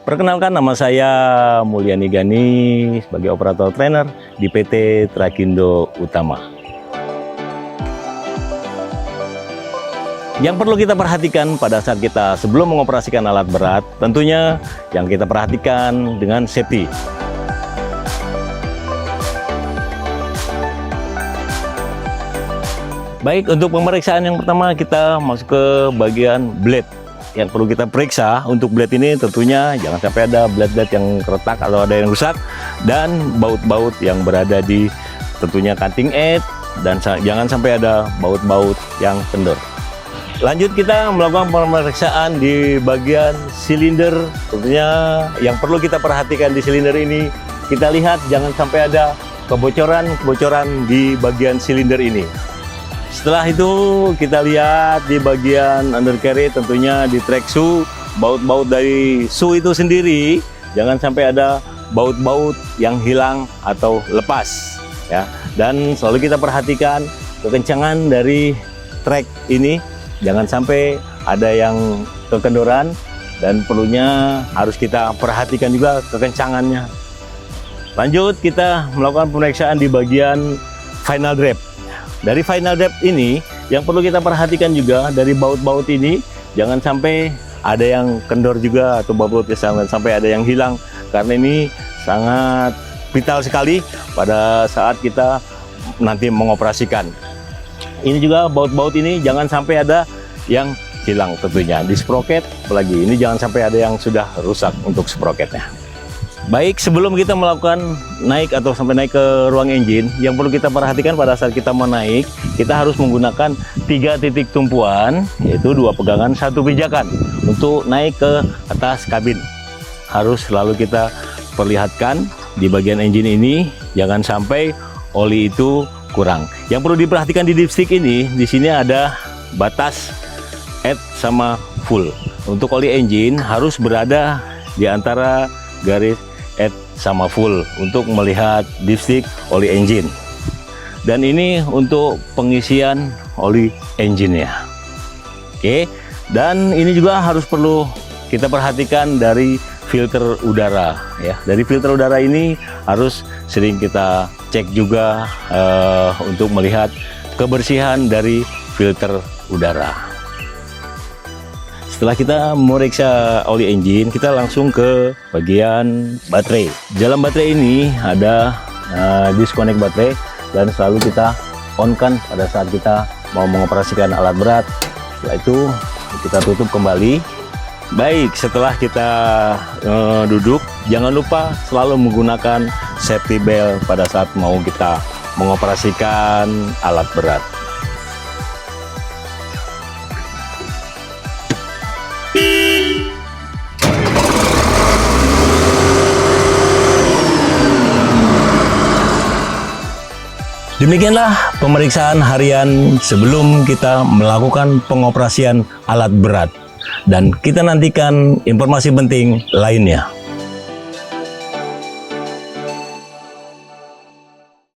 Perkenalkan, nama saya Mulyani Gani sebagai operator trainer di PT Trakindo Utama. Yang perlu kita perhatikan pada saat kita sebelum mengoperasikan alat berat, tentunya yang kita perhatikan dengan safety. Baik, untuk pemeriksaan yang pertama kita masuk ke bagian blade. Yang perlu kita periksa untuk blade ini tentunya jangan sampai ada blade-blade yang retak atau ada yang rusak, dan baut-baut yang berada di tentunya cutting edge, dan jangan sampai ada baut-baut yang kendor. Lanjut, kita melakukan pemeriksaan di bagian silinder. Tentunya yang perlu kita perhatikan di silinder ini, kita lihat jangan sampai ada kebocoran di bagian silinder ini. Setelah itu kita lihat di bagian undercarriage, tentunya di track shoe, baut-baut dari shoe itu sendiri jangan sampai ada baut-baut yang hilang atau lepas ya. Dan selalu kita perhatikan kekencangan dari track ini, jangan sampai ada yang kekendoran, dan perlunya harus kita perhatikan juga kekencangannya. Lanjut, kita melakukan pemeriksaan di bagian final drape. Dari final drape ini yang perlu kita perhatikan juga dari baut-baut ini jangan sampai ada yang kendor juga atau baut-bautnya jangan sampai ada yang hilang, karena ini sangat vital sekali pada saat kita nanti mengoperasikan. Ini juga baut-baut ini jangan sampai ada yang hilang tentunya. Di sprocket apalagi ini jangan sampai ada yang sudah rusak untuk sprocketnya. Baik, sebelum kita melakukan naik atau sampai naik ke ruang engine, yang perlu kita perhatikan pada saat kita mau naik, kita harus menggunakan 3 titik tumpuan, yaitu 2 pegangan 1 pijakan untuk naik ke atas kabin. Harus selalu kita perlihatkan di bagian engine ini jangan sampai oli itu kurang. Yang perlu diperhatikan di dipstick ini, di sini ada batas add sama full. Untuk oli engine harus berada di antara garis add sama full untuk melihat dipstick oli engine. Dan ini untuk pengisian oli engine-nya. Oke, dan ini juga harus perlu kita perhatikan dari filter udara ya. Dari filter udara ini harus sering kita cek juga untuk melihat kebersihan dari filter udara. Setelah kita memeriksa oli engine, kita langsung ke bagian baterai. Dalam baterai ini ada disconnect baterai, dan selalu kita on-kan pada saat kita mau mengoperasikan alat berat. Setelah itu kita tutup kembali. Baik, setelah kita duduk, jangan lupa selalu menggunakan safety belt pada saat mau kita mengoperasikan alat berat. Demikianlah pemeriksaan harian sebelum kita melakukan pengoperasian alat berat, dan kita nantikan informasi penting lainnya.